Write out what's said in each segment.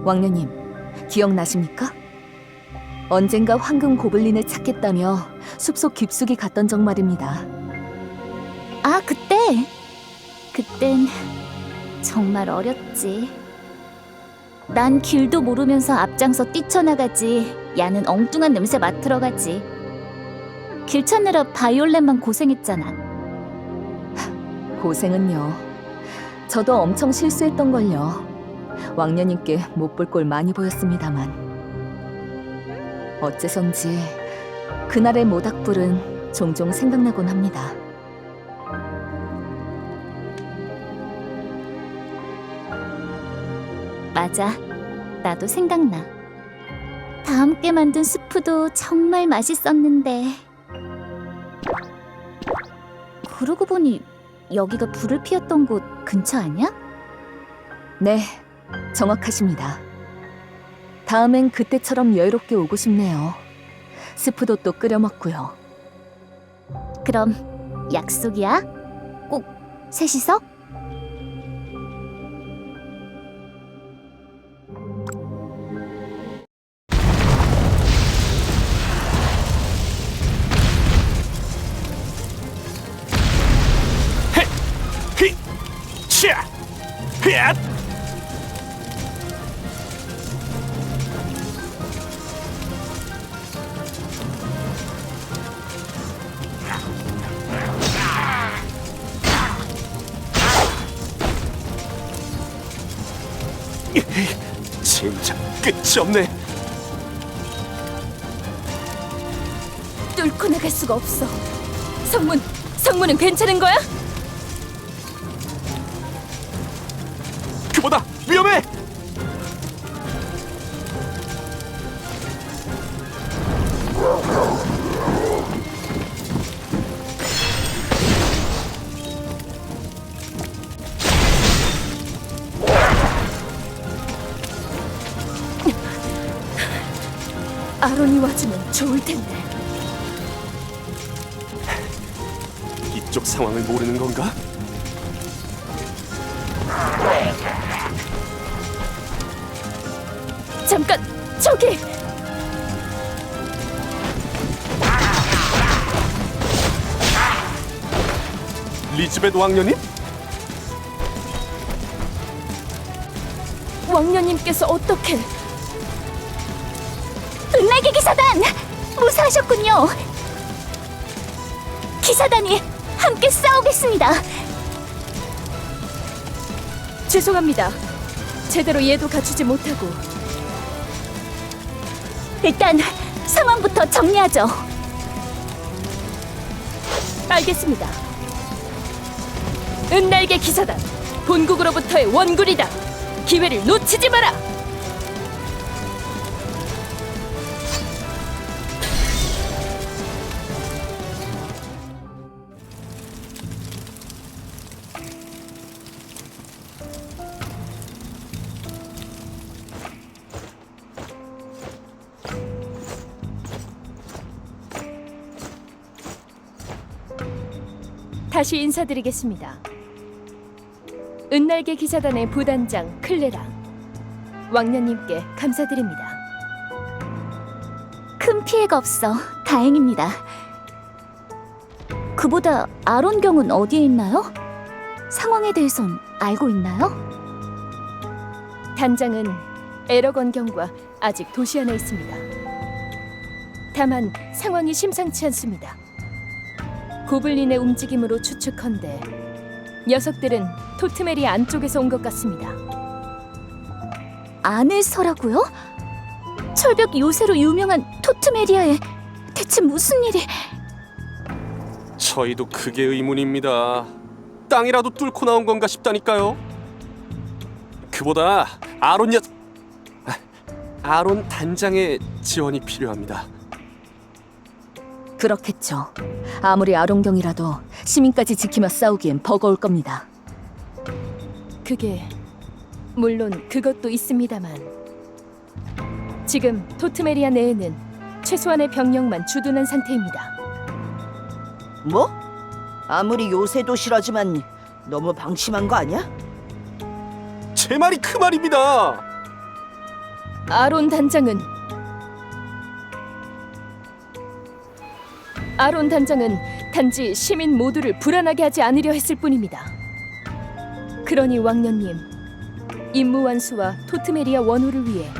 왕녀님, 기억나십니까? 언젠가 황금 고블린을 찾겠다며 숲속 깊숙이 갔던 적 말입니다. 아, 그땐 정말 어렸지. 난 길도 모르면서 앞장서 뛰쳐나가지, 야는 엉뚱한 냄새 맡으러 가지. 길 찾느라 바이올렛만 고생했잖아. 고생은요. 저도 엄청 실수했던걸요. 왕녀님께 못 볼 꼴 많이 보였습니다만. 어째선지 그날의 모닥불은 종종 생각나곤 합니다. 맞아, 나도 생각나. 다 함께 만든 스프도 정말 맛있었는데. 그러고 보니 여기가 불을 피웠던 곳 근처 아니야? 네, 정확하십니다. 다음엔 그때처럼 여유롭게 오고 싶네요. 스프도 또 끓여 먹고요. 그럼 약속이야? 꼭 셋이서? 차! 앗! 진짜 끝이 없네. 뚫고 나갈 수가 없어. 성문은 괜찮은 거야? 그보다 위험해. 아론이 와주면 좋을 텐데. 이쪽 상황을 모르는 건가? 잠깐, 저기! 리즈벳 왕녀님? 왕녀님께서 어떻게... 은날개 기사단! 무사하셨군요! 기사단이 함께 싸우겠습니다! 죄송합니다. 제대로 예도 갖추지 못하고. 일단 상황부터 정리하죠. 알겠습니다. 은날개 기사단, 본국으로부터의 원군이다. 기회를 놓치지 마라. 다시 인사드리겠습니다. 은날개 기사단의 부단장 클레라, 왕녀님께 감사드립니다. 큰 피해가 없어 다행입니다. 그보다 아론 경은 어디에 있나요? 상황에 대해선 알고 있나요? 단장은 에러건 경과 아직 도시 안에 있습니다. 다만 상황이 심상치 않습니다. 고블린의 움직임으로 추측컨대 녀석들은 토트메리 안쪽에서 온 것 같습니다. 안에서라고요? 철벽 요새로 유명한 토트메리아에 대체 무슨 일이... 저희도 그게 의문입니다. 땅이라도 뚫고 나온 건가 싶다니까요. 그보다 아론 단장의 지원이 필요합니다. 그렇겠죠. 아무리 아론경이라도 시민까지 지키며 싸우기엔 버거울 겁니다. 그게 물론 그것도 있습니다만 지금 토트메리아 내에는 최소한의 병력만 주둔한 상태입니다. 뭐? 아무리 요새 도시라지만 너무 방심한 거 아니야? 제 말이 그 말입니다. 아론 단장은 단지 시민 모두를 불안하게 하지 않으려 했을 뿐입니다. 그러니 왕년님, 임무 완수와 토트메리아 원호를 위해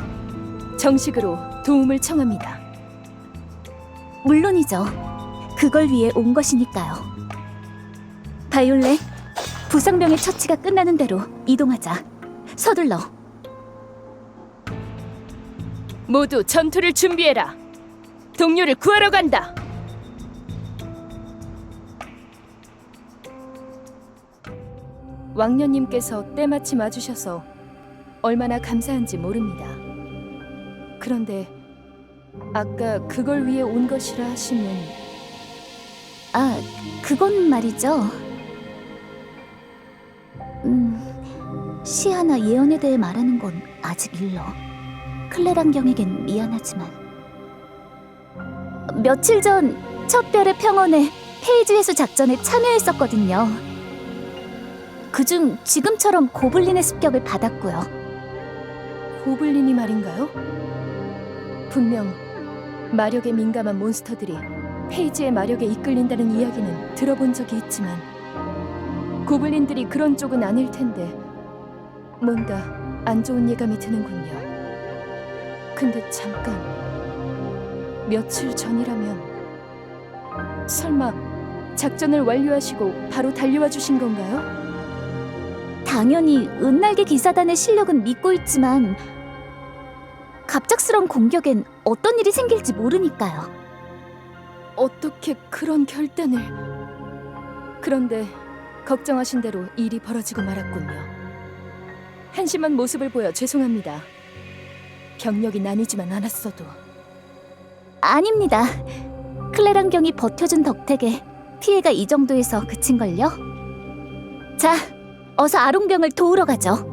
정식으로 도움을 청합니다. 물론이죠. 그걸 위해 온 것이니까요. 바이올렛, 부상병의 처치가 끝나는 대로 이동하자. 서둘러. 모두 전투를 준비해라. 동료를 구하러 간다. 왕년님께서 때마침 와주셔서 얼마나 감사한지 모릅니다. 그런데 아까 그걸 위해 온 것이라 하시면 아, 그건 말이죠. 시아나 예언에 대해 말하는 건 아직 일러. 클레랑경에겐 미안하지만 며칠 전 첫 별의 평원에 페이지 회수 작전에 참여했었거든요. 그중 지금처럼 고블린의 습격을 받았고요. 고블린이 말인가요? 분명 마력에 민감한 몬스터들이 페이지의 마력에 이끌린다는 이야기는 들어본 적이 있지만 고블린들이 그런 쪽은 아닐 텐데 뭔가 안 좋은 예감이 드는군요. 근데 잠깐, 며칠 전이라면 설마 작전을 완료하시고 바로 달려와 주신 건가요? 당연히 은날개 기사단의 실력은 믿고 있지만 갑작스런 공격엔 어떤 일이 생길지 모르니까요. 어떻게 그런 결단을... 그런데 걱정하신 대로 일이 벌어지고 말았군요. 한심한 모습을 보여 죄송합니다. 병력이 나뉘지만 않았어도. 아닙니다. 클레랑경이 버텨준 덕택에 피해가 이 정도에서 그친걸요? 자, 어서 아롱병을 도우러 가죠.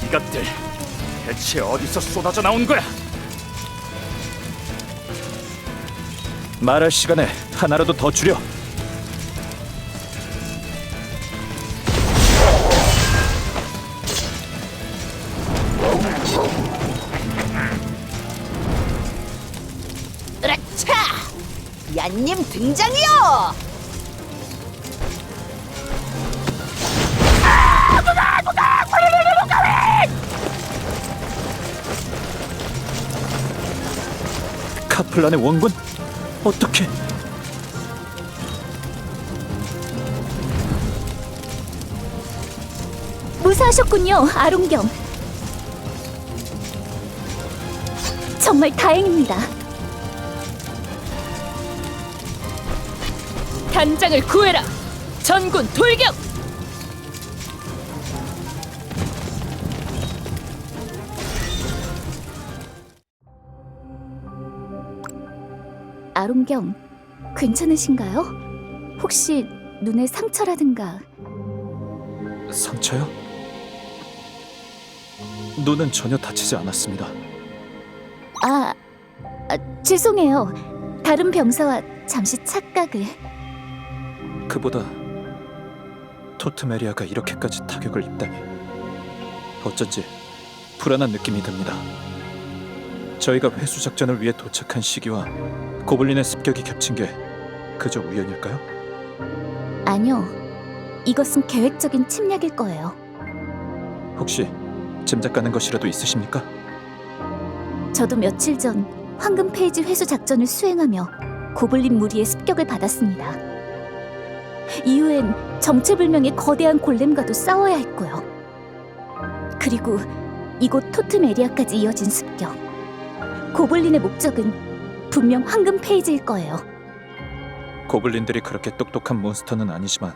이것들 대체 어디서 쏟아져 나온 거야? 말할 시간에 하나라도 더 줄여. 으라차! 얀님 등장이요! 카플란의 원군? 어떻게? 무사하셨군요, 아롱경. 정말 다행입니다. 단장을 구해라! 전군 돌격! 아롱경, 괜찮으신가요? 혹시 눈에 상처라든가... 상처요? 눈은 전혀 다치지 않았습니다. 죄송해요. 다른 병사와 잠시 착각을... 그보다 토트메리아가 이렇게까지 타격을 입다니 어쩐지 불안한 느낌이 듭니다. 저희가 회수 작전을 위해 도착한 시기와 고블린의 습격이 겹친 게 그저 우연일까요? 아니요. 이것은 계획적인 침략일 거예요. 혹시 짐작 가는 것이라도 있으십니까? 저도 며칠 전 황금 페이지 회수 작전을 수행하며 고블린 무리의 습격을 받았습니다. 이후엔 정체불명의 거대한 골렘과도 싸워야 했고요. 그리고 이곳 토트메리아까지 이어진 습격. 고블린의 목적은 분명 황금 페이지일 거예요. 고블린들이 그렇게 똑똑한 몬스터는 아니지만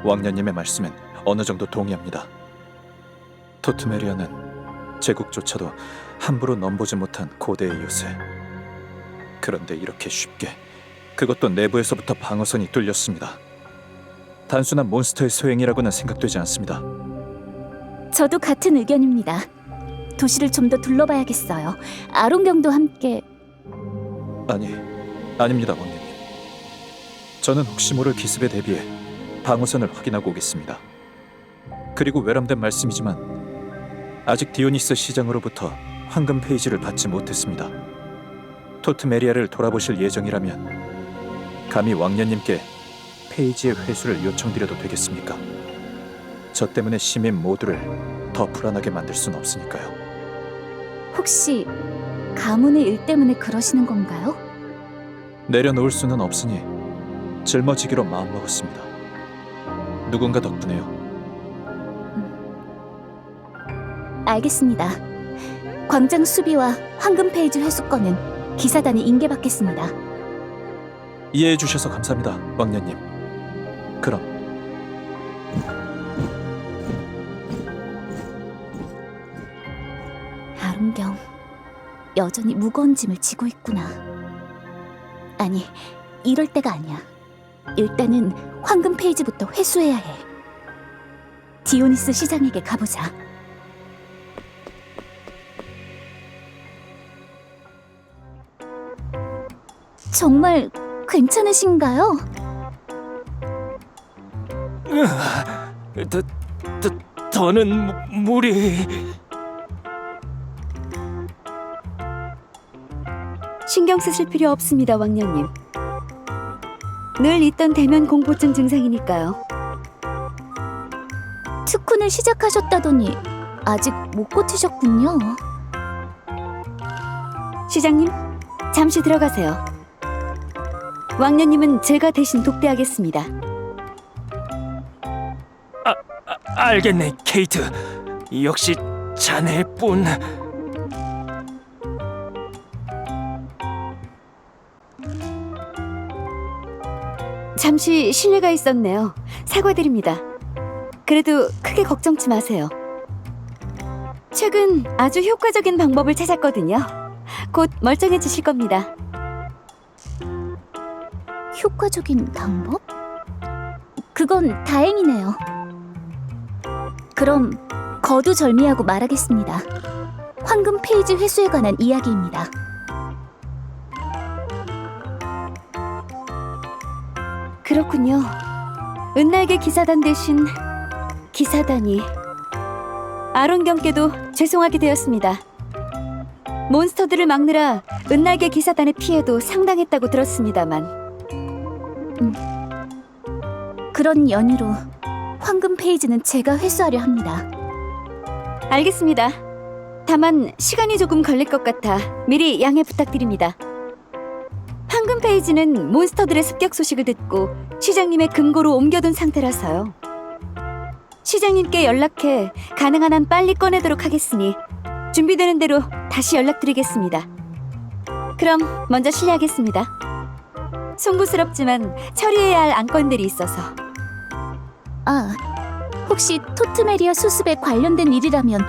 왕년님의 말씀엔 어느 정도 동의합니다. 토트메리아는 제국조차도 함부로 넘보지 못한 고대의 요새. 그런데 이렇게 쉽게, 그것도 내부에서부터 방어선이 뚫렸습니다. 단순한 몬스터의 소행이라고는 생각되지 않습니다. 저도 같은 의견입니다. 도시를 좀 더 둘러봐야겠어요. 아론경도 함께. 아닙니다, 왕님. 저는 혹시 모를 기습에 대비해 방어선을 확인하고 오겠습니다. 그리고 외람된 말씀이지만 아직 디오니스 시장으로부터 황금 페이지를 받지 못했습니다. 토트메리아를 돌아보실 예정이라면 감히 왕년님께 페이지의 회수를 요청드려도 되겠습니까? 저 때문에 시민 모두를 더 불안하게 만들 순 없으니까요. 혹시 가문의 일 때문에 그러시는 건가요? 내려놓을 수는 없으니 짊어지기로 마음먹었습니다. 누군가 덕분에요. 알겠습니다. 광장 수비와 황금 페이지 회수권은 기사단이 인계받겠습니다. 이해해 주셔서 감사합니다, 왕년님. 그럼 아론경, 여전히 무거운 짐을 지고 있구나. 아니, 이럴 때가 아니야. 일단은 황금 페이지부터 회수해야 해. 디오니스 시장에게 가보자. 정말 괜찮으신가요? 더는 무리. 신경 쓰실 필요 없습니다, 왕년님. 늘 있던 대면 공포증 증상이니까요. 특훈을 시작하셨다더니 아직 못 고치셨군요. 시장님, 잠시 들어가세요. 왕년님은 제가 대신 독대하겠습니다. 알겠네, 케이트. 역시 자네뿐. 잠시 실례가 있었네요. 사과드립니다. 그래도 크게 걱정치 마세요. 최근 아주 효과적인 방법을 찾았거든요. 곧 멀쩡해지실 겁니다. 효과적인 방법? 그건 다행이네요. 그럼 거두절미하고 말하겠습니다. 황금 페이지 회수에 관한 이야기입니다. 그렇군요. 은날개 기사단 대신 기사단이 아론경께도 죄송하게 되었습니다. 몬스터들을 막느라 은날개 기사단의 피해도 상당했다고 들었습니다만. 그런 연유로 황금 페이지는 제가 회수하려 합니다. 알겠습니다. 다만 시간이 조금 걸릴 것 같아 미리 양해 부탁드립니다. 황금 페이지는 몬스터들의 습격 소식을 듣고 시장님의 금고로 옮겨둔 상태라서요. 시장님께 연락해 가능한 한 빨리 꺼내도록 하겠으니 준비되는 대로 다시 연락드리겠습니다. 그럼 먼저 실례하겠습니다. 송구스럽지만 처리해야 할 안건들이 있어서. 아, 혹시 토트메리아 수습에 관련된 일이라면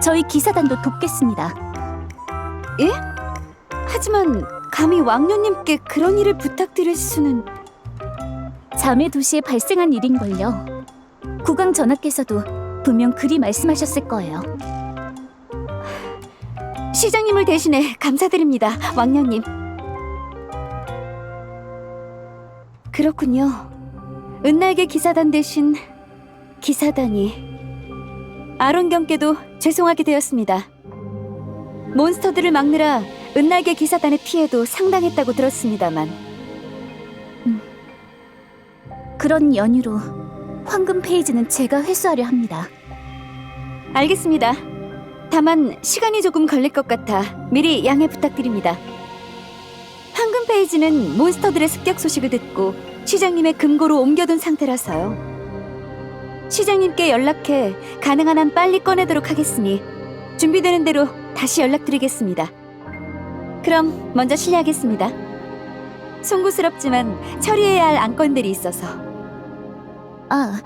저희 기사단도 돕겠습니다. 예? 하지만 감히 왕녀님께 그런 일을 부탁드릴 수는... 자매 도시에 발생한 일인걸요. 국왕 전하께서도 분명 그리 말씀하셨을 거예요. 시장님을 대신해 감사드립니다, 왕녀님. 그렇군요. 은날개 기사단 대신 기사단이 아론경께도 죄송하게 되었습니다. 몬스터들을 막느라 은날개 기사단의 피해도 상당했다고 들었습니다만. 그런 연유로 황금 페이지는 제가 회수하려 합니다. 알겠습니다. 다만 시간이 조금 걸릴 것 같아 미리 양해 부탁드립니다. 황금 페이지는 몬스터들의 습격 소식을 듣고 시장님의 금고로 옮겨둔 상태라서요. 시장님께 연락해 가능한 한 빨리 꺼내도록 하겠으니 준비되는 대로 다시 연락드리겠습니다. 그럼 먼저 실례하겠습니다. 송구스럽지만 처리해야 할 안건들이 있어서. 아,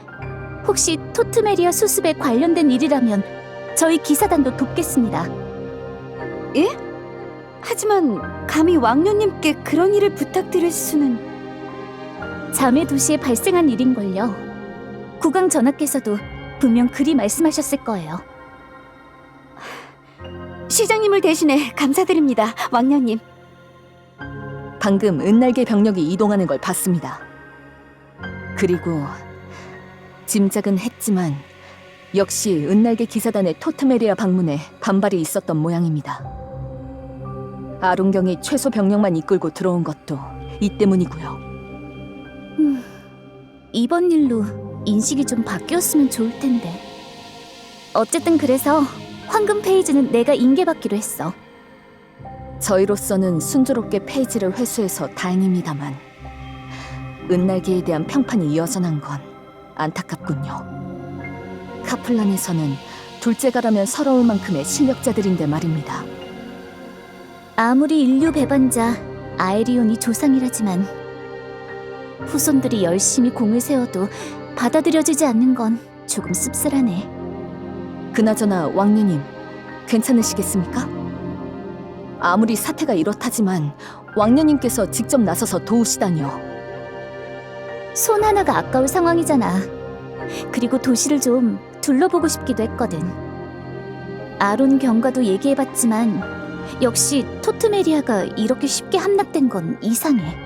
혹시 토트메리아 수습에 관련된 일이라면 저희 기사단도 돕겠습니다. 예? 하지만 감히 왕녀님께 그런 일을 부탁드릴 수는... 자매 도시에 발생한 일인걸요. 국왕 전하께서도 분명 그리 말씀하셨을 거예요. 시장님을 대신해 감사드립니다, 왕녀님. 방금 은날개 병력이 이동하는 걸 봤습니다. 그리고 짐작은 했지만 역시 은날개 기사단의 토트메리아 방문에 반발이 있었던 모양입니다. 아론경이 최소 병력만 이끌고 들어온 것도 이 때문이고요. 이번 일로 인식이 좀 바뀌었으면 좋을 텐데. 어쨌든 그래서 황금 페이지는 내가 인계받기로 했어. 저희로서는 순조롭게 페이지를 회수해서 다행입니다만 은날개에 대한 평판이 여전한 건 안타깝군요. 카플란에서는 둘째가라면 서러울 만큼의 실력자들인데 말입니다. 아무리 인류 배반자 아에리온이 조상이라지만 후손들이 열심히 공을 세워도 받아들여지지 않는 건 조금 씁쓸하네. 그나저나 왕녀님, 괜찮으시겠습니까? 아무리 사태가 이렇다지만 왕녀님께서 직접 나서서 도우시다니요. 손 하나가 아까울 상황이잖아. 그리고 도시를 좀 둘러보고 싶기도 했거든. 아론 경과도 얘기해봤지만 역시 토트메리아가 이렇게 쉽게 함락된 건 이상해.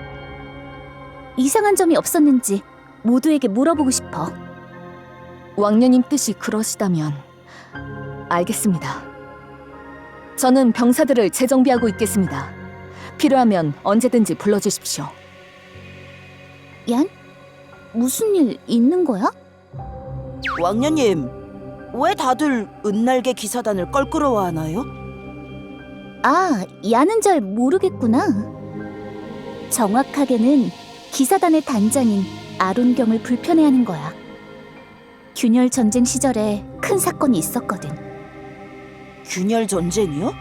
이상한 점이 없었는지 모두에게 물어보고 싶어. 왕녀님 뜻이 그러시다면 알겠습니다. 저는 병사들을 재정비하고 있겠습니다. 필요하면 언제든지 불러주십시오. 얀? 무슨 일 있는 거야? 왕녀님, 왜 다들 은날개 기사단을 껄끄러워하나요? 아, 얀은 잘 모르겠구나. 정확하게는 기사단의 단장인 아론경을 불편해하는 거야. 균열 전쟁 시절에 큰 사건이 있었거든. 균열 전쟁이요?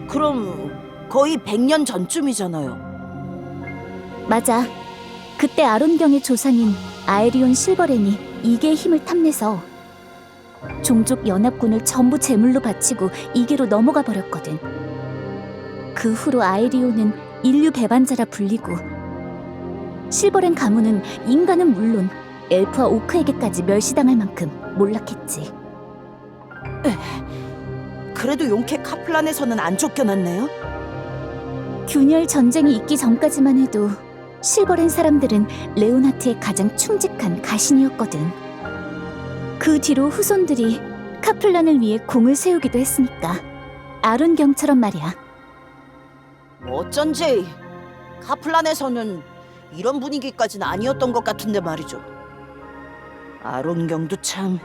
그럼 거의 100년 전쯤이잖아요. 맞아. 그때 아론경의 조상인 아에리온 실버렌이 이계의 힘을 탐내서 종족 연합군을 전부 제물로 바치고 이계로 넘어가 버렸거든. 그 후로 아에리온은 인류 배반자라 불리고 실버렌 가문은 인간은 물론 엘프와 오크에게까지 멸시당할 만큼 몰락했지. 그래도 용케 카플란에서는 안 쫓겨났네요. 균열 전쟁이 있기 전까지만 해도 실버렌 사람들은 레오나트의 가장 충직한 가신이었거든. 그 뒤로 후손들이 카플란을 위해 공을 세우기도 했으니까. 아론경처럼 말이야. 어쩐지 카플란에서는 이런 분위기까지는 아니었던 것 같은데 말이죠. 아론경도 참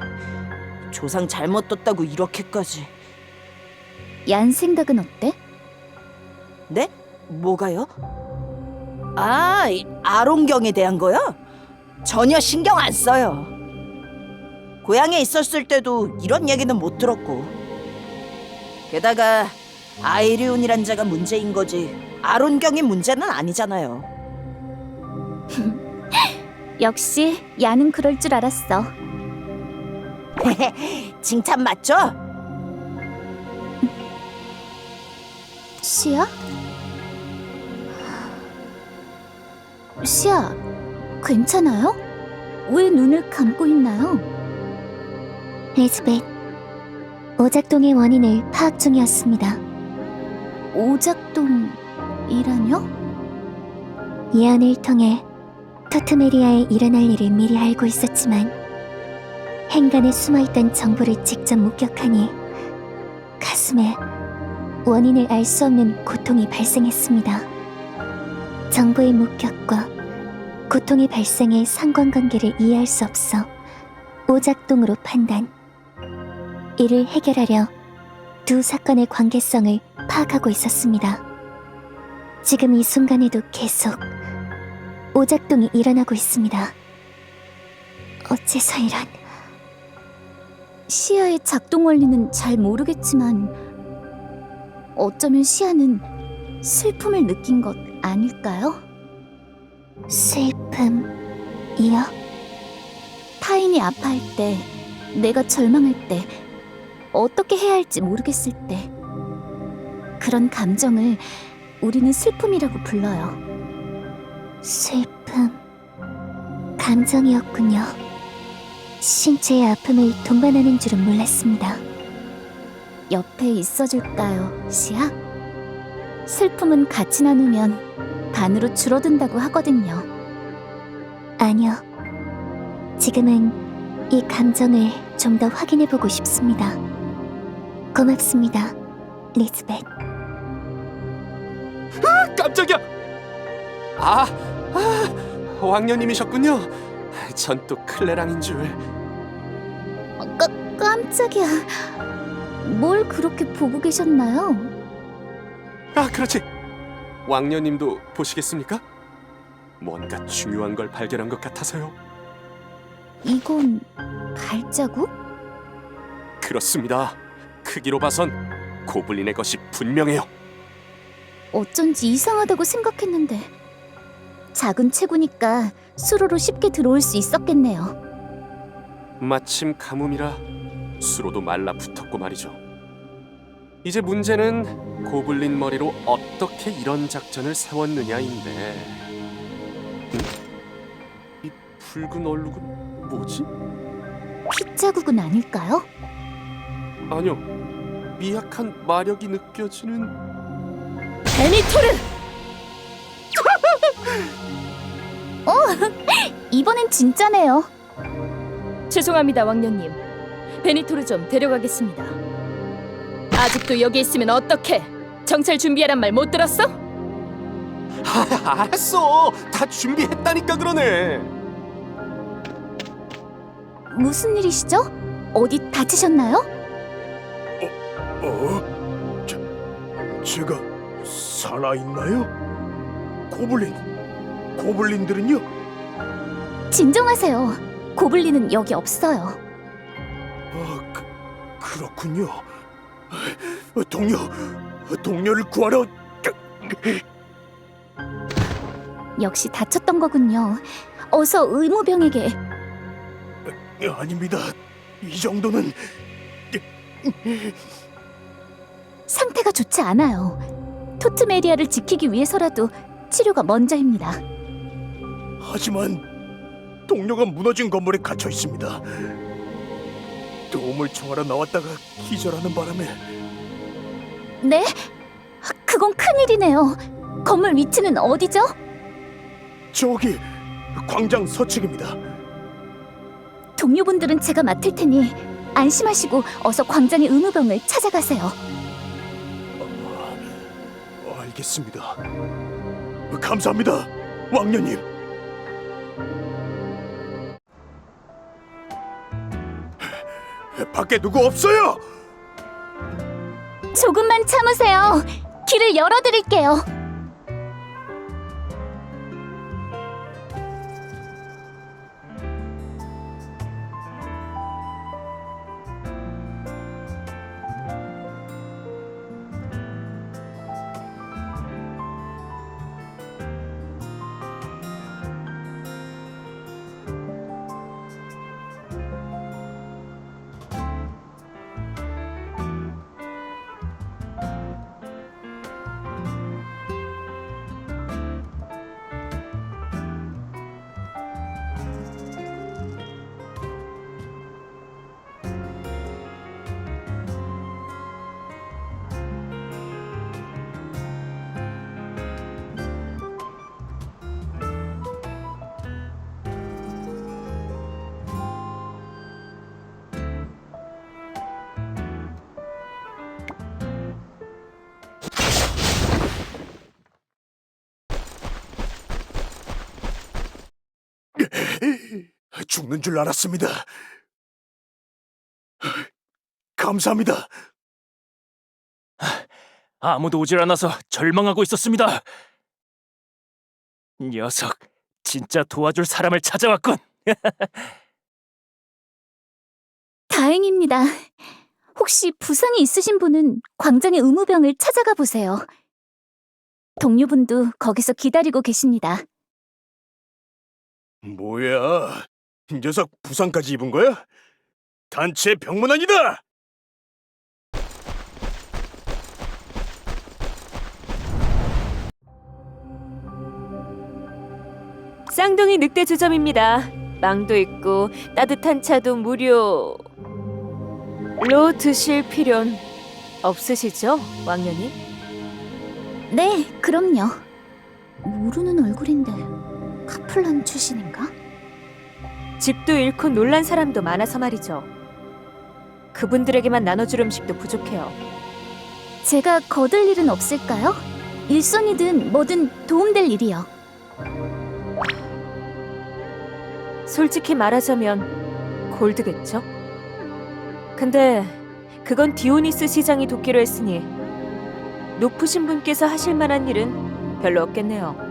조상 잘못 뒀다고 이렇게까지. 얀 생각은 어때? 네? 뭐가요? 아, 이 아론경에 대한 거요? 전혀 신경 안 써요. 고향에 있었을 때도 이런 얘기는 못 들었고. 게다가 아이리온이란 자가 문제인 거지 아론경이 문제는 아니잖아요. 역시 얀은 그럴 줄 알았어. 칭찬 맞죠? 시야? 시야, 괜찮아요? 왜 눈을 감고 있나요? 에즈벳, 오작동의 원인을 파악 중이었습니다. 오작동이라뇨? 예언을 통해 토트메리아에 일어날 일을 미리 알고 있었지만 행간에 숨어있던 정보를 직접 목격하니 가슴에 원인을 알 수 없는 고통이 발생했습니다. 정보의 목격과 고통의 발생의 상관관계를 이해할 수 없어 오작동으로 판단. 이를 해결하려 두 사건의 관계성을 파악하고 있었습니다. 지금 이 순간에도 계속 오작동이 일어나고 있습니다. 어째서 이런... 시야의 작동 원리는 잘 모르겠지만 어쩌면 시야는 슬픔을 느낀 것 아닐까요? 슬픔이요? 타인이 아파할 때, 내가 절망할 때, 어떻게 해야 할지 모르겠을 때 그런 감정을 우리는 슬픔이라고 불러요. 슬픔... 감정이었군요. 신체의 아픔을 동반하는 줄은 몰랐습니다. 옆에 있어줄까요, 시아? 슬픔은 같이 나누면 반으로 줄어든다고 하거든요. 아니요. 지금은 이 감정을 좀 더 확인해보고 싶습니다. 고맙습니다, 리즈벳. 깜짝이야. 왕녀님이셨군요. 전 또 클레랑인 줄. 깜짝이야. 뭘 그렇게 보고 계셨나요? 그렇지. 왕녀님도 보시겠습니까? 뭔가 중요한 걸 발견한 것 같아서요. 이건 발자국? 그렇습니다. 크기로 봐선 고블린의 것이 분명해요. 어쩐지 이상하다고 생각했는데 작은 체구니까 수로로 쉽게 들어올 수 있었겠네요. 마침 가뭄이라 수로도 말라붙었고 말이죠. 이제 문제는 고블린 머리로 어떻게 이런 작전을 세웠느냐인데. 이 붉은 얼룩은 뭐지? 핏자국은 아닐까요? 아니요, 미약한 마력이 느껴지는. 베니토르! 이번엔 진짜네요. 죄송합니다, 왕녀님. 베니토르 좀 데려가겠습니다. 아직도 여기 있으면 어떡해? 정찰 준비하란 말 못 들었어? 알았어, 다 준비했다니까 그러네. 무슨 일이시죠? 어디 다치셨나요? 제가 살아있나요? 고블린들은요? 진정하세요. 고블린은 여기 없어요. 그렇군요. 동료를 구하러. 역시 다쳤던 거군요. 어서 의무병에게. 아닙니다. 이 정도는. 상태가 좋지 않아요. 토트메리아를 지키기 위해서라도 치료가 먼저입니다. 하지만 동료가 무너진 건물에 갇혀 있습니다. 도움을 청하러 나왔다가 기절하는 바람에. 네? 그건 큰일이네요. 건물 위치는 어디죠? 저기 광장 서측입니다. 동료분들은 제가 맡을 테니 안심하시고 어서 광장의 의무병을 찾아가세요. 알겠습니다. 감사합니다, 왕녀님. 밖에 누구 없어요? 조금만 참으세요. 길을 열어드릴게요. 죽는 줄 알았습니다. 감사합니다. 아무도 오질 않아서 절망하고 있었습니다. 녀석, 진짜 도와줄 사람을 찾아왔군. 다행입니다. 혹시 부상이 있으신 분은 광장의 의무병을 찾아가 보세요. 동료분도 거기서 기다리고 계십니다. 뭐야? 이 녀석 부상까지 입은 거야? 단체 병문안이다! 쌍둥이 늑대 주점입니다. 빵도 있고 따뜻한 차도 무료로 드실 필요는 없으시죠, 왕년님? 네, 그럼요. 모르는 얼굴인데 카플란 출신인가? 집도 잃고 놀란 사람도 많아서 말이죠. 그분들에게만 나눠줄 음식도 부족해요. 제가 거들 일은 없을까요? 일손이든 뭐든 도움될 일이요. 솔직히 말하자면 골드겠죠? 근데 그건 디오니스 시장이 돕기로 했으니 높으신 분께서 하실 만한 일은 별로 없겠네요.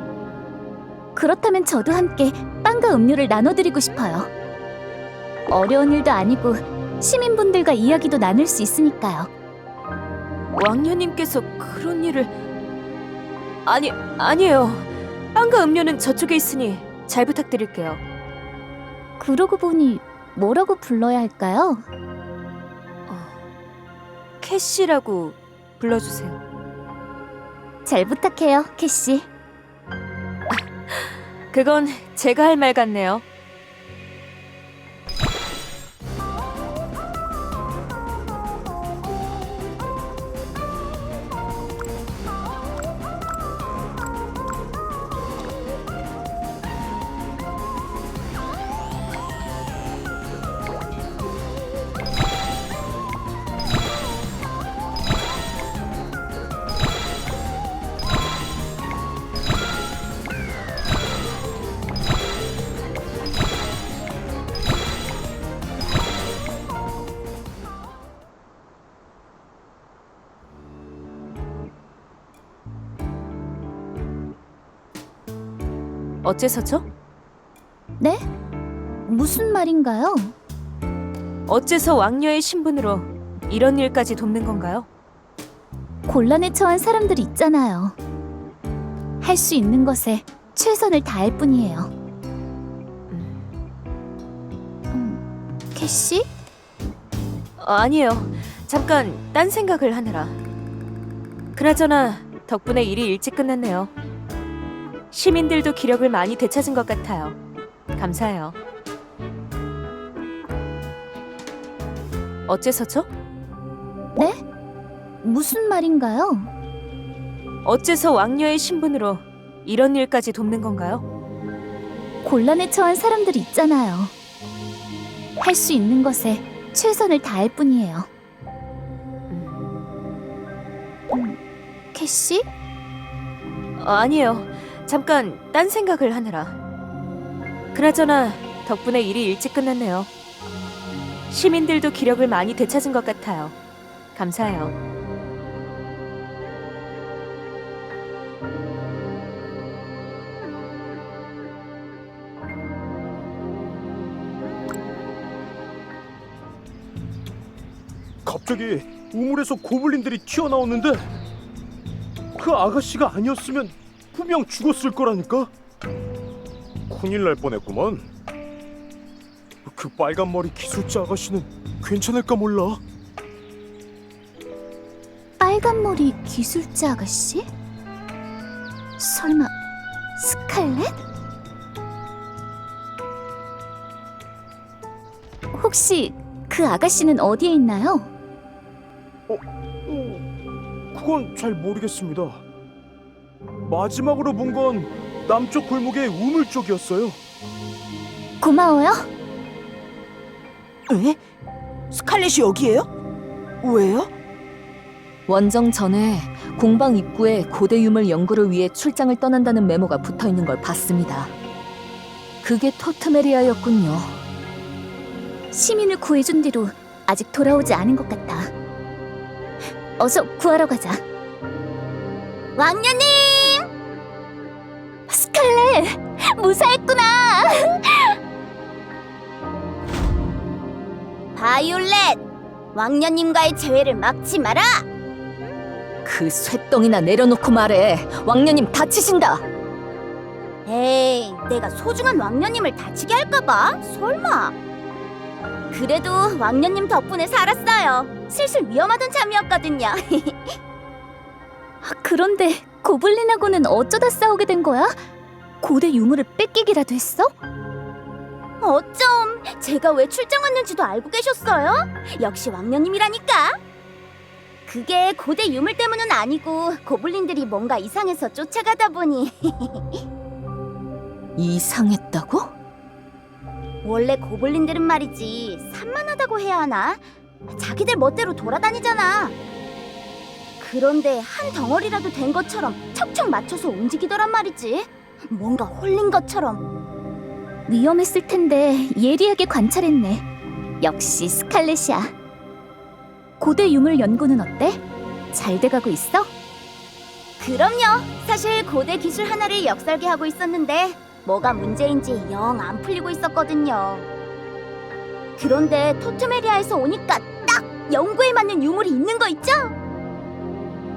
그렇다면 저도 함께 빵과 음료를 나눠드리고 싶어요. 어려운 일도 아니고 시민분들과 이야기도 나눌 수 있으니까요. 왕녀님께서 그런 일을... 아니에요. 빵과 음료는 저쪽에 있으니 잘 부탁드릴게요. 그러고 보니 뭐라고 불러야 할까요? 캐시라고 불러주세요. 잘 부탁해요, 캐시. 그건 제가 할 말 같네요. 어째서죠? 네? 무슨 말인가요? 어째서 왕녀의 신분으로 이런 일까지 돕는 건가요? 곤란에 처한 사람들이 있잖아요. 할 수 있는 것에 최선을 다할 뿐이에요. 캐시? 아니에요. 잠깐 딴 생각을 하느라. 그나저나 덕분에 일이 일찍 끝났네요. 시민들도 기력을 많이 되찾은 것 같아요. 감사해요. 어째서죠? 네? 무슨 말인가요? 어째서 왕녀의 신분으로 이런 일까지 돕는 건가요? 곤란에 처한 사람들이 있잖아요. 할 수 있는 것에 최선을 다할 뿐이에요. 캐시? 아니에요. 잠깐 딴 생각을 하느라. 그나저나 덕분에 일이 일찍 끝났네요. 시민들도 기력을 많이 되찾은 것 같아요. 감사해요. 갑자기 우물에서 고블린들이 튀어나오는데 그 아가씨가 아니었으면 분명 죽었을 거라니까. 큰일 날 뻔했구만. 그 빨간 머리 기술자 아가씨는 괜찮을까 몰라. 빨간 머리 기술자 아가씨? 설마 스칼렛? 혹시 그 아가씨는 어디에 있나요? 그건 잘 모르겠습니다. 마지막으로 본 건 남쪽 골목의 우물 쪽이었어요. 고마워요. 에? 스칼렛이 여기에요? 왜요? 원정 전에 공방 입구에 고대 유물 연구를 위해 출장을 떠난다는 메모가 붙어 있는 걸 봤습니다. 그게 토트메리아였군요. 시민을 구해준 뒤로 아직 돌아오지 않은 것 같아. 어서 구하러 가자. 왕녀님! 스칼렛! 무사했구나! 바이올렛! 왕녀님과의 재회를 막지 마라! 그 쇳덩이나 내려놓고 말해. 왕녀님 다치신다. 에이, 내가 소중한 왕녀님을 다치게 할까봐? 설마. 그래도 왕녀님 덕분에 살았어요. 슬슬 위험하던 참이었거든요. 그런데 고블린하고는 어쩌다 싸우게 된 거야? 고대 유물을 뺏기기라도 했어? 어쩜 제가 왜 출장 왔는지도 알고 계셨어요? 역시 왕녀님이라니까. 그게 고대 유물 때문은 아니고 고블린들이 뭔가 이상해서 쫓아가다 보니. 이상했다고? 원래 고블린들은 말이지 산만하다고 해야 하나? 자기들 멋대로 돌아다니잖아. 그런데 한 덩어리라도 된 것처럼 척척 맞춰서 움직이더란 말이지. 뭔가 홀린 것처럼. 위험했을 텐데 예리하게 관찰했네. 역시 스칼렛이야. 고대 유물 연구는 어때? 잘 돼가고 있어? 그럼요. 사실 고대 기술 하나를 역설계하고 있었는데 뭐가 문제인지 영 안 풀리고 있었거든요. 그런데 토트메리아에서 오니까 딱 연구에 맞는 유물이 있는 거 있죠?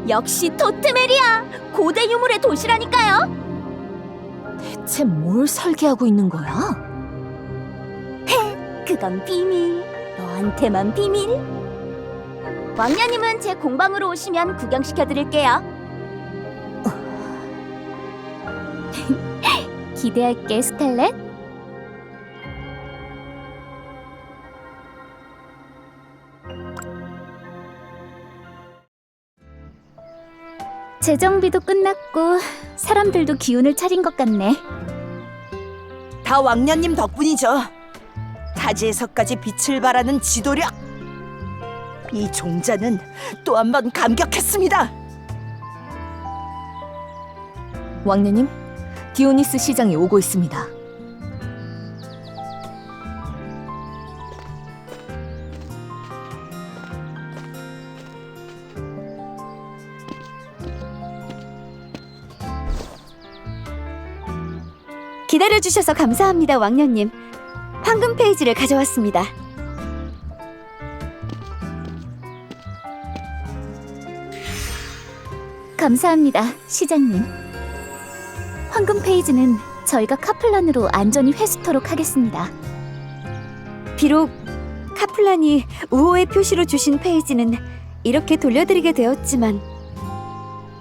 역시 토트메리아! 고대 유물의 도시라니까요. 대체 뭘 설계하고 있는 거야? 그건 비밀. 너한테만 비밀. 왕녀님은 제 공방으로 오시면 구경시켜드릴게요. 기대할게, 스칼렛. 재정비도 끝났고 사람들도 기운을 차린 것 같네. 다 왕녀님 덕분이죠. 타지에서까지 빛을 발하는 지도력. 이 종자는 또 한 번 감격했습니다. 왕녀님, 디오니스 시장이 오고 있습니다. 기다려주셔서 감사합니다, 왕녀님. 황금 페이지를 가져왔습니다. 감사합니다, 시장님. 황금 페이지는 저희가 카플란으로 안전히 회수토록 하겠습니다. 비록 카플란이 우호의 표시로 주신 페이지는 이렇게 돌려드리게 되었지만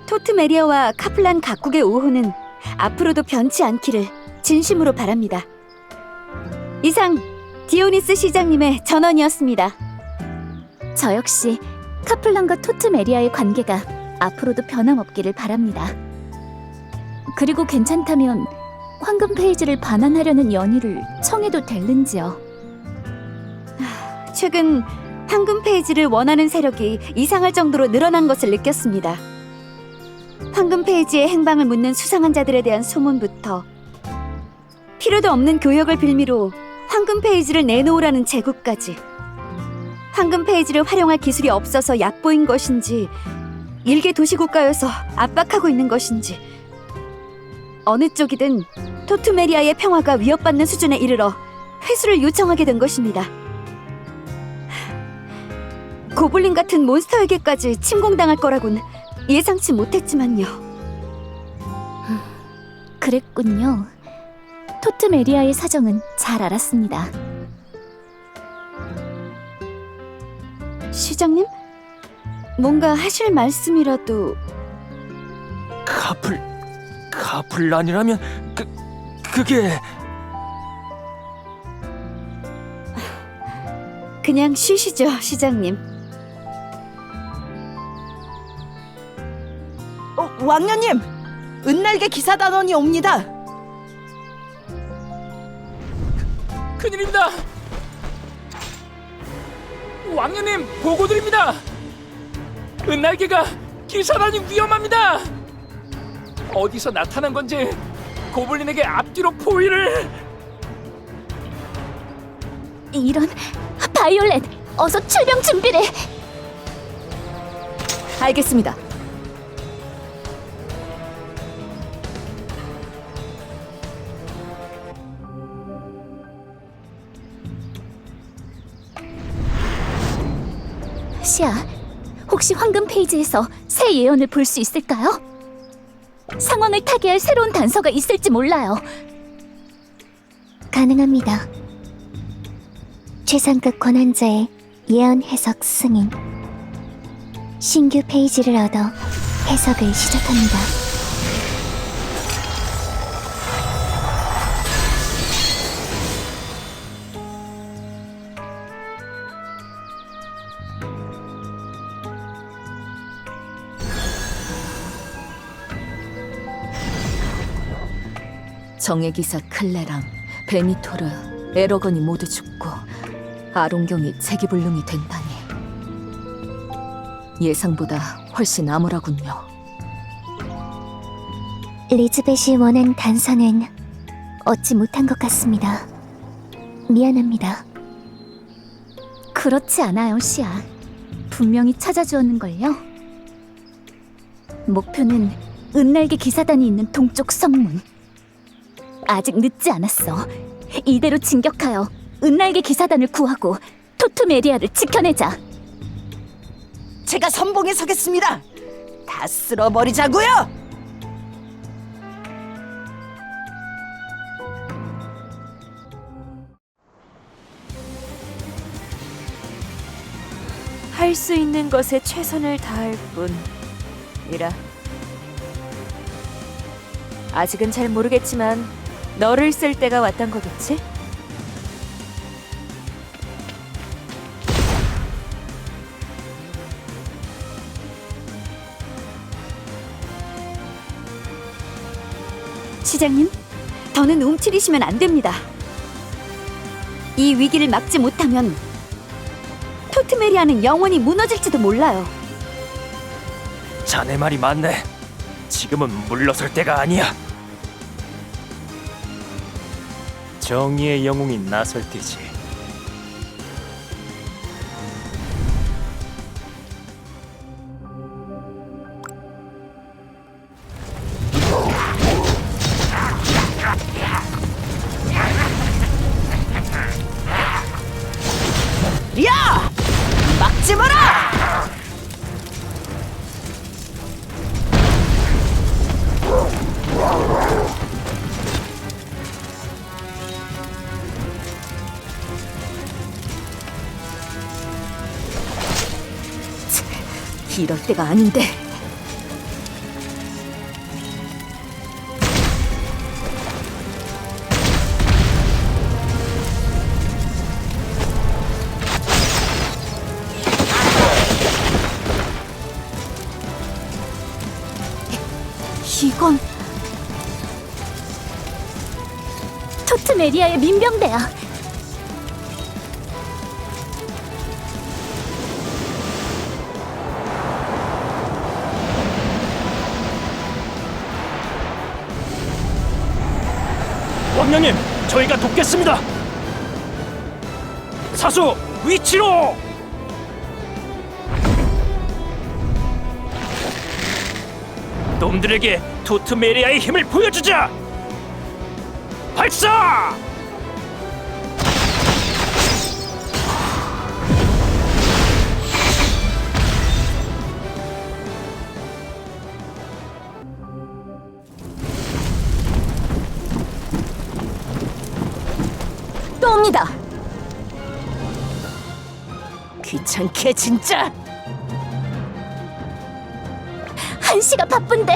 토트메리아와 카플란 각국의 우호는 앞으로도 변치 않기를 진심으로 바랍니다. 이상 디오니스 시장님의 전언이었습니다. 저 역시 카플란과 토트메리아의 관계가 앞으로도 변함없기를 바랍니다. 그리고 괜찮다면 황금 페이지를 반환하려는 연의를 청해도 될는지요? 최근 황금 페이지를 원하는 세력이 이상할 정도로 늘어난 것을 느꼈습니다. 황금 페이지의 행방을 묻는 수상한 자들에 대한 소문부터 필요도 없는 교역을 빌미로 황금 페이지를 내놓으라는 제구까지, 황금 페이지를 활용할 기술이 없어서 약보인 것인지 일개 도시국가여서 압박하고 있는 것인지, 어느 쪽이든 토트메리아의 평화가 위협받는 수준에 이르러 회수를 요청하게 된 것입니다. 고블린 같은 몬스터에게까지 침공당할 거라곤 예상치 못했지만요. 그랬군요. 토트메리아의 사정은 잘 알았습니다. 시장님? 뭔가 하실 말씀이라도... 카플란이라면 그게... 그냥 쉬시죠, 시장님. 왕녀님, 은날개 기사단원이 옵니다. 큰일입니다. 왕녀님, 보고드립니다. 은날개가 기사단이 위험합니다. 어디서 나타난 건지 고블린에게 앞뒤로 포위를... 이런... 바이올렛! 어서 출병 준비를! 알겠습니다. 시아, 혹시 황금 페이지에서 새 예언을 볼 수 있을까요? 상황을 타개할 새로운 단서가 있을지 몰라요. 가능합니다. 최상급 권한자의 예언 해석 승인. 신규 페이지를 얻어 해석을 시작합니다. 정예 기사 클레랑 베니토르, 에러건이 모두 죽고 아롱경이 재기불능이 된다니 예상보다 훨씬 암울하군요. 리즈벳이 원한 단서는 얻지 못한 것 같습니다. 미안합니다. 그렇지 않아요, 시아. 분명히 찾아주었는걸요. 목표는 은날개 기사단이 있는 동쪽 성문. 아직 늦지 않았어. 이대로 진격하여 은날개 기사단을 구하고 토트메리아를 지켜내자. 제가 선봉에 서겠습니다. 다 쓸어버리자고요. 할 수 있는 것에 최선을 다할 뿐이라. 아직은 잘 모르겠지만 너를 쓸 때가 왔단 거겠지? 시장님, 더는 움츠리시면 안 됩니다. 이 위기를 막지 못하면 토트메리아는 영원히 무너질지도 몰라요. 자네 말이 맞네. 지금은 물러설 때가 아니야. 정의의 영웅이 나설 때지. 야! 막지 마라! 이럴 때가 아닌데. 이건 토트메리아의 민병대야. 왕년님, 저희가 돕겠습니다. 사수, 위치로! 놈들에게 토트메리아의 힘을 보여주자! 발사! 또 옵니다. 귀찮게 진짜. 한시가 바쁜데.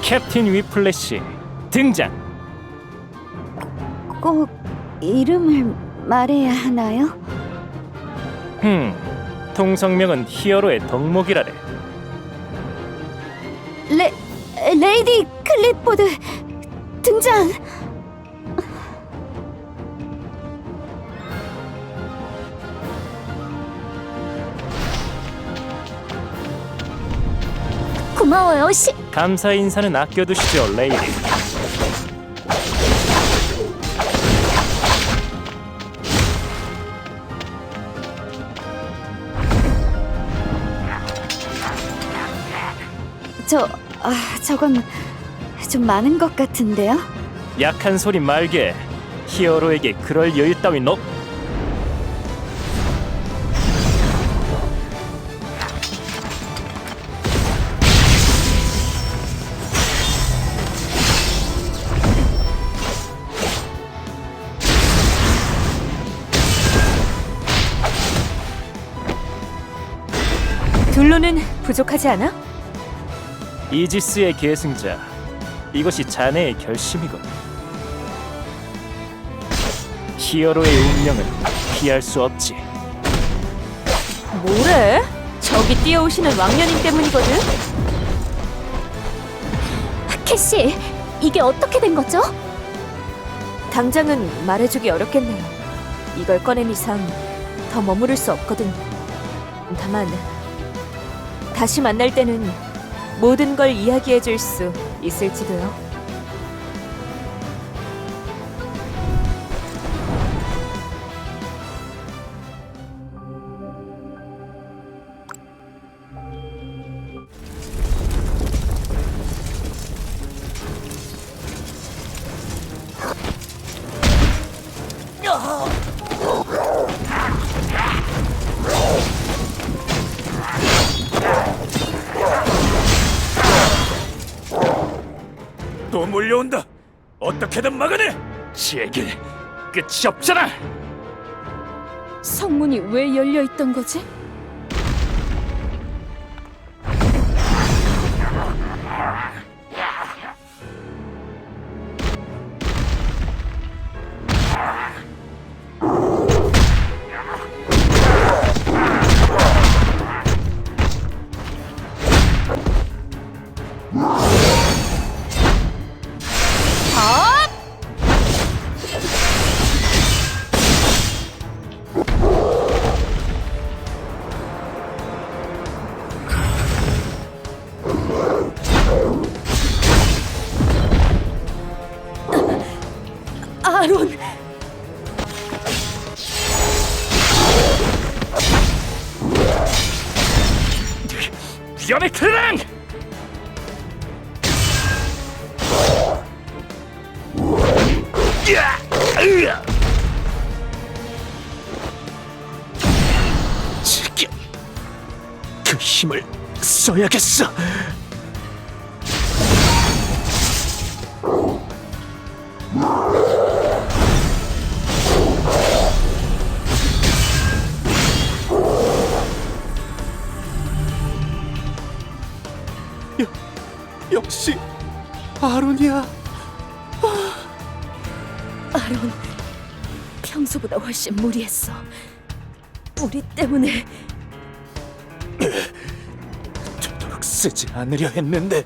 캡틴 위플래시 등장. 꼭 이름을 말해야 하나요? 통성명은 히어로의 덕목이라래. 레이디 클립보드 등장. 고마워요, 감사 인사는 아껴두시죠, 레이디. 저건 좀 많은 것 같은데요? 약한 소리 말게. 히어로에게 그럴 여유 따윈 없. 둘로는 부족하지 않아? 이지스의 계승자, 이것이 자네의 결심이군. 히어로의 운명은 피할 수 없지. 뭐래? 저기 뛰어오시는 왕년인 때문이거든. 캐시, 이게 어떻게 된 거죠? 당장은 말해주기 어렵겠네요. 이걸 꺼낸 이상 더 머무를 수 없거든. 다만 다시 만날 때는 모든 걸 이야기해줄 수 있을지도요. 또 몰려온다. 어떻게든 막아내. 제길 끝이 없잖아. 성문이 왜 열려 있던 거지? 아론! 위험의 클랑! 지금 그 힘을 써야겠어. 역시 아론이야. 아론, 평소보다 훨씬 무리했어. 우리 때문에. 되도록 쓰지 않으려 했는데.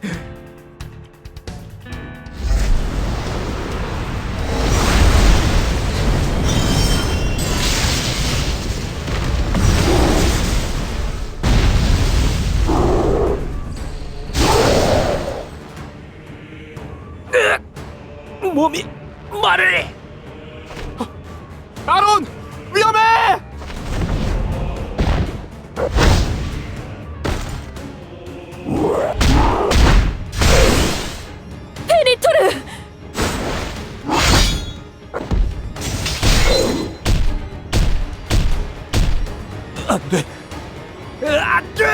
몸이 말을 해. 아론, 위험해! 베니토르! 안 돼. 안 돼!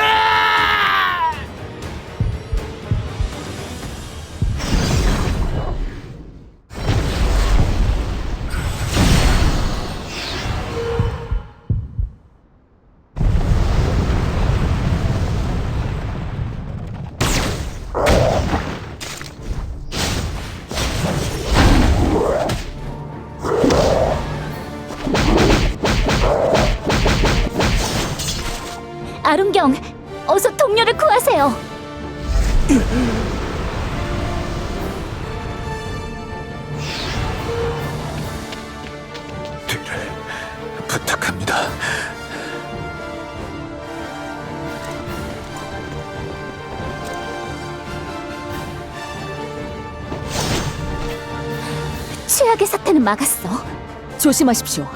아론경, 어서 동료를 구하세요. 뒤를 부탁합니다. 최악의 사태는 막았어. 조심하십시오.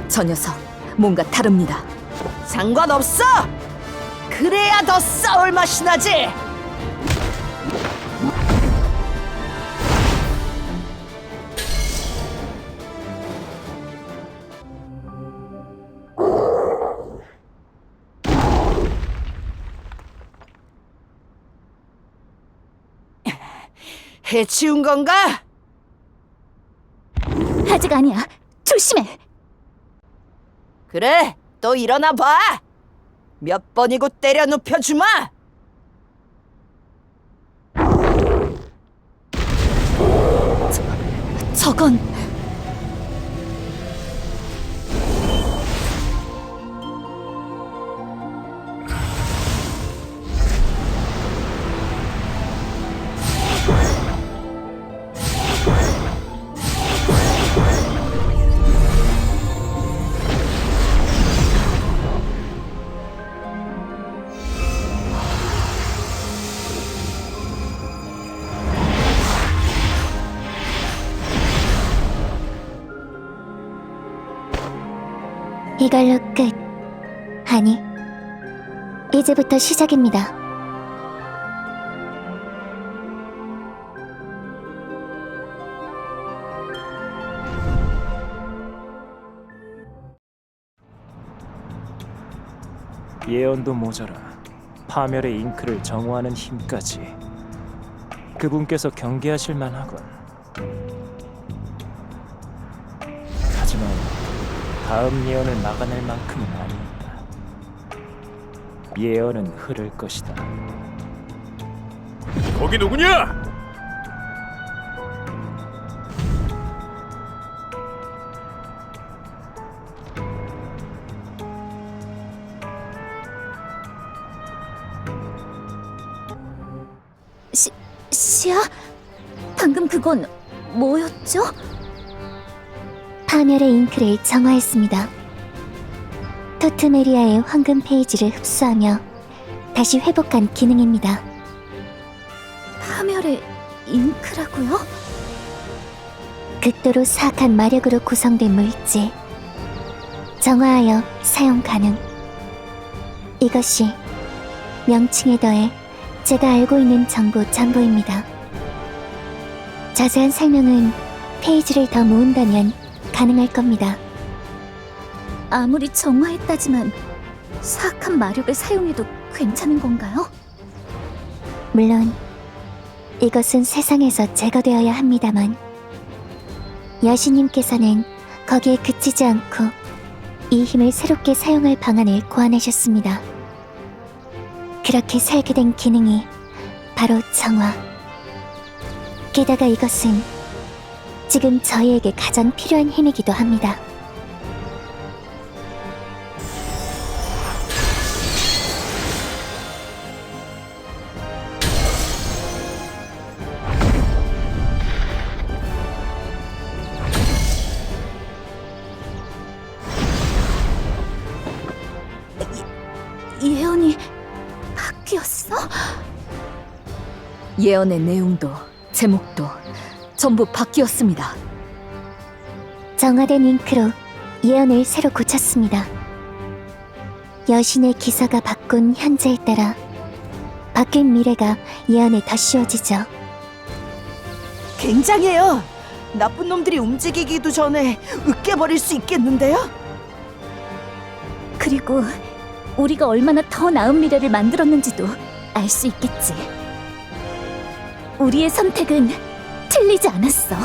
저 녀석 뭔가 다릅니다. 상관없어. 그래야 더 싸울 맛이 나지. 해치운 건가? 아직 아니야. 조심해. 그래, 또 일어나 봐. 몇 번이고 때려 눕혀주마! 저건 이걸로 끝. 아니, 이제부터 시작입니다. 예언도 모자라 파멸의 잉크를 정화하는 힘까지. 그분께서 경계하실 만하군. 하지만 다음 예언을 막아낼 만큼은 아닙니다. 예언은 흐를 것이다. 거기 누구냐? 시야? 방금 그건 뭐였죠? 파멸의 잉크를 정화했습니다. 토트메리아의 황금 페이지를 흡수하며 다시 회복한 기능입니다. 파멸의 잉크라고요? 극도로 사악한 마력으로 구성된 물질. 정화하여 사용 가능. 이것이 명칭에 더해 제가 알고 있는 정보 전부입니다. 자세한 설명은 페이지를 더 모은다면 가능할 겁니다. 아무리 정화했다지만 사악한 마력을 사용해도 괜찮은 건가요? 물론 이것은 세상에서 제거되어야 합니다만 여신님께서는 거기에 그치지 않고 이 힘을 새롭게 사용할 방안을 고안하셨습니다. 그렇게 설계된 기능이 바로 정화. 게다가 이것은 지금 저희에게 가장 필요한 힘이기도 합니다. 예언이 바뀌었어? 예언의 내용도 제목도 전부 바뀌었습니다. 정화된 잉크로 예언을 새로 고쳤습니다. 여신의 기사가 바꾼 현재에 따라 바뀐 미래가 예언에 더 씌워지죠. 굉장해요. 나쁜 놈들이 움직이기도 전에 으깨버릴 수 있겠는데요? 그리고 우리가 얼마나 더 나은 미래를 만들었는지도 알 수 있겠지. 우리의 선택은 틀리지 않았어.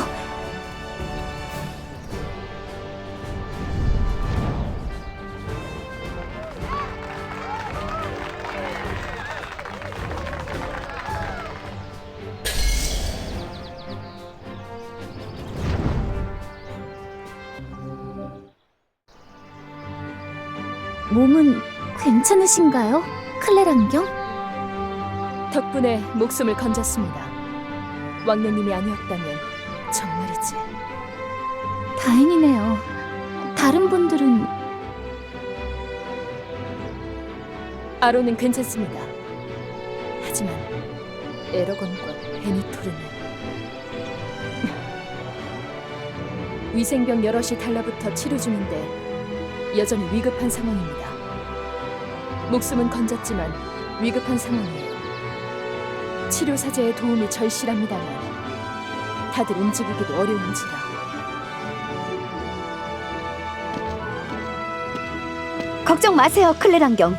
몸은 괜찮으신가요, 클레 안경? 덕분에 목숨을 건졌습니다. 왕녀님이 아니었다면 정말이지. 다행이네요. 다른 분들은 아로는 괜찮습니다. 하지만 에러건과 베니토르는 위생병 여럿이 달라붙어 치료 중인데 여전히 위급한 상황입니다. 목숨은 건졌지만 위급한 상황이에요. 치료 사제의 도움이 절실합니다만 다들 움직이기도 어려운지라. 걱정 마세요, 클레 안경.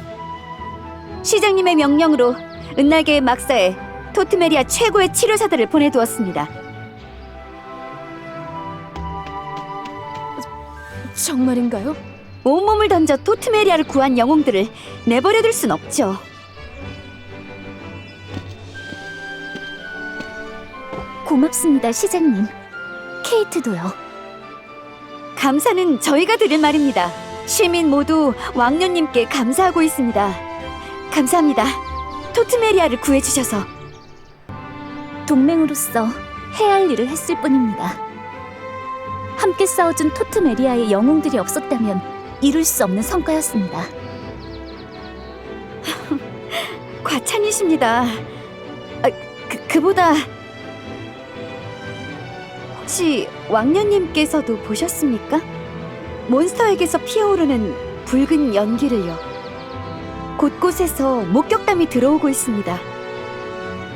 시장님의 명령으로 은날개의 막사에 토트메리아 최고의 치료사들을 보내두었습니다. 정말인가요? 온몸을 던져 토트메리아를 구한 영웅들을 내버려둘 순 없죠. 고맙습니다, 시장님. 케이트도요. 감사는 저희가 드릴 말입니다. 시민 모두 왕녀님께 감사하고 있습니다. 감사합니다. 토트메리아를 구해주셔서. 동맹으로서 해야 할 일을 했을 뿐입니다. 함께 싸워준 토트메리아의 영웅들이 없었다면 이룰 수 없는 성과였습니다. 과찬이십니다. 그보다 혹시 왕녀님께서도 보셨습니까? 몬스터에게서 피어오르는 붉은 연기를요. 곳곳에서 목격담이 들어오고 있습니다.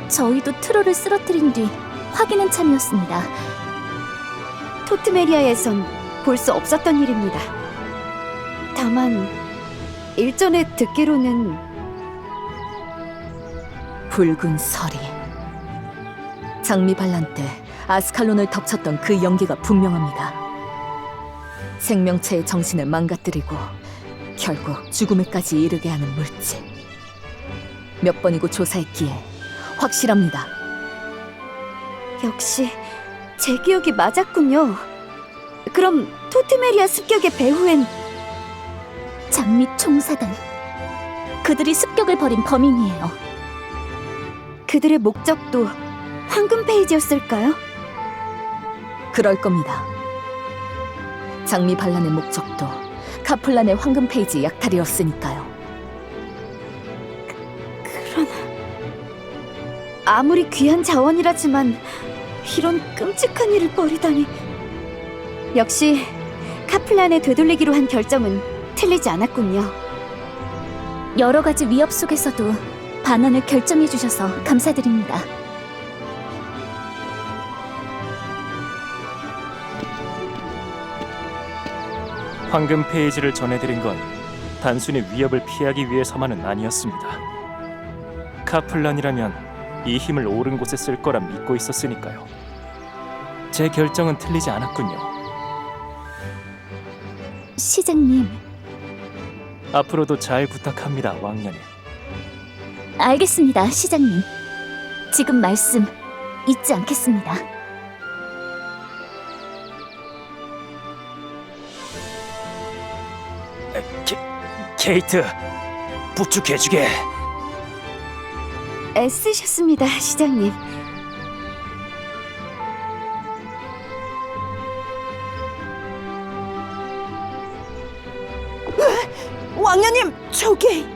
저희도 트롤을 쓰러뜨린 뒤 확인한 참이었습니다. 토트메리아에선 볼 수 없었던 일입니다. 다만 일전에 듣기로는 붉은 서리. 장미 반란 때 아스칼론을 덮쳤던 그 연기가 분명합니다. 생명체의 정신을 망가뜨리고 결국 죽음에까지 이르게 하는 물질. 몇 번이고 조사했기에 확실합니다. 역시 제 기억이 맞았군요. 그럼 토트메리아 습격의 배후엔 장미 총사단. 그들이 습격을 벌인 범인이에요. 그들의 목적도 황금 페이지였을까요? 그럴 겁니다. 장미 반란의 목적도 카플란의 황금 페이지 약탈이었으니까요. 그러나 아무리 귀한 자원이라지만 이런 끔찍한 일을 벌이다니. 역시 카플란의 되돌리기로 한 결정은 틀리지 않았군요. 여러 가지 위협 속에서도 반환을 결정해 주셔서 감사드립니다. 황금 페이지를 전해드린 건 단순히 위협을 피하기 위해서만은 아니었습니다. 카플란이라면 이 힘을 옳은 곳에 쓸 거라 믿고 있었으니까요. 제 결정은 틀리지 않았군요. 시장님, 앞으로도 잘 부탁합니다, 왕년님. 알겠습니다, 시장님. 지금 말씀 잊지 않겠습니다. 케이트, 부축해주게. 애쓰셨습니다, 시장님. 왕녀님, 저기!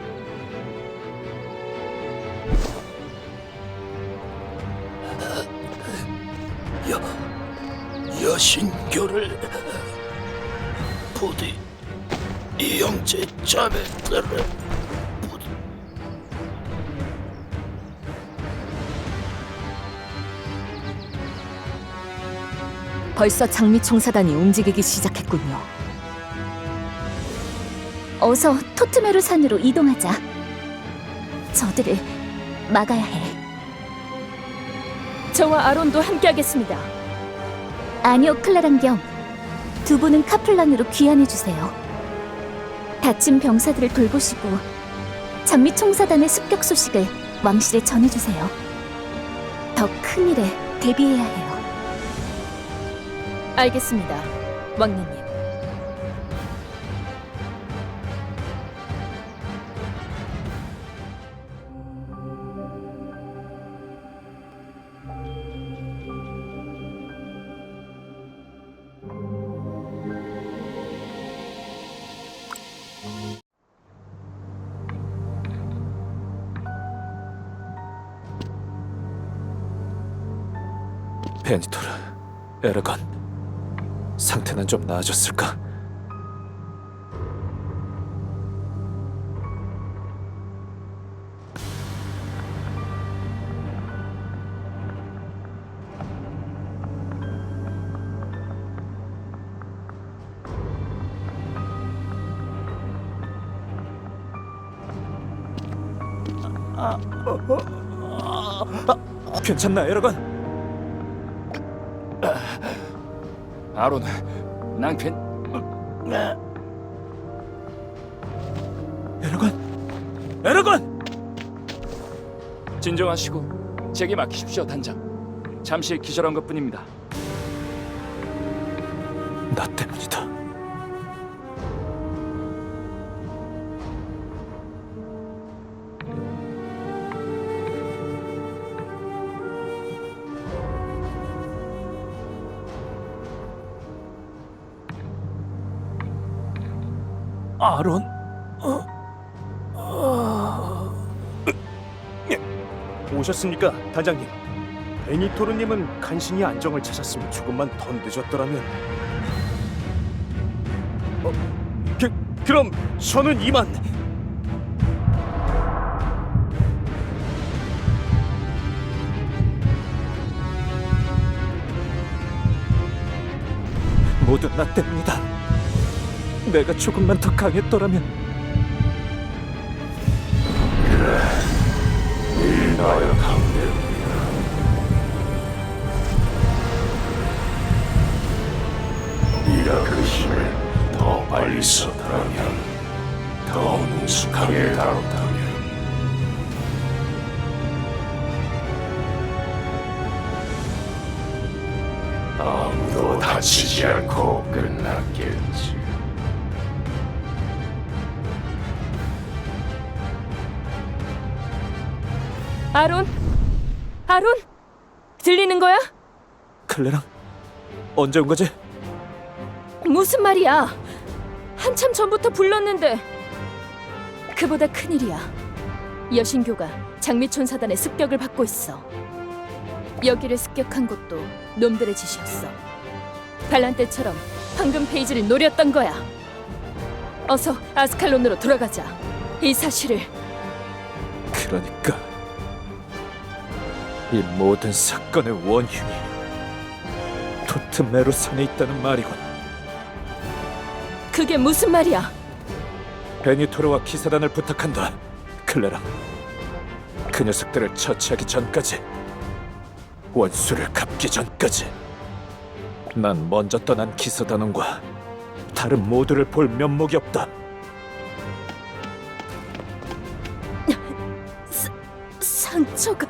여신교를 부디 이 형제 자매들을 벌써 장미 총사단이 움직이기 시작했군요. 어서 토트메루 산으로 이동하자. 저들을 막아야 해. 저와 아론도 함께하겠습니다. 아니오, 클라란경. 두 분은 카플란으로 귀환해 주세요. 다친 병사들을 돌보시고 장미 총사단의 습격 소식을 왕실에 전해주세요. 더 큰 일에 대비해야 해요. 알겠습니다, 왕년님. 베니토르, 에르건, 상태는 좀 나아졌을까? 괜찮나, 에르건? 아론, 난 에라곤! 에라곤! 진정하시고 제게 맡기십시오, 단장. 잠시 기절한 것뿐입니다. 나 때문이다. 아론? 오셨습니까, 단장님? 베니토르님은 간신히 안정을 찾았으면 조금만 더 늦었더라면. 그럼 저는 이만. 모두 나 때문이다. 내가 조금만 더 강했더라면. 네가 그 힘을 더 빨리 썼더라면, 더 능숙하게 다뤘다면, 아무도 다치지 않고 끝났겠지. 아론? 아론? 들리는 거야? 클레랑, 언제 온 거지? 무슨 말이야? 한참 전부터 불렀는데. 그보다 큰일이야. 여신교가 장미촌 사단의 습격을 받고 있어. 여기를 습격한 것도 놈들의 짓이었어. 반란 때처럼 황금 페이지를 노렸던 거야. 어서 아스칼론으로 돌아가자. 이 사실을. 그러니까 이 모든 사건의 원흉이 토트메루산에 있다는 말이군. 그게 무슨 말이야? 베니토르와 기사단을 부탁한다, 클레랑. 그 녀석들을 처치하기 전까지, 원수를 갚기 전까지, 난 먼저 떠난 기사단원과 다른 모두를 볼 면목이 없다. 상처가...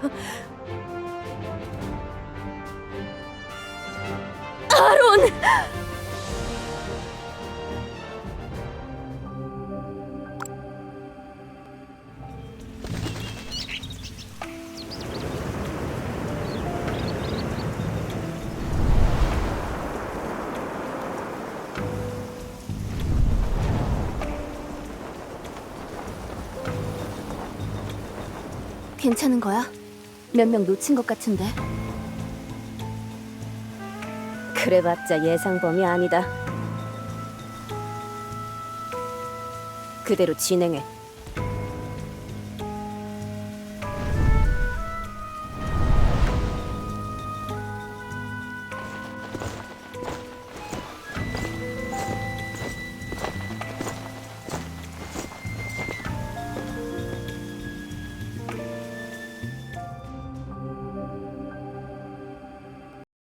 아론! 괜찮은 거야? 몇 명 놓친 것 같은데. 그래봤자 예상 범위 아니다. 그대로 진행해.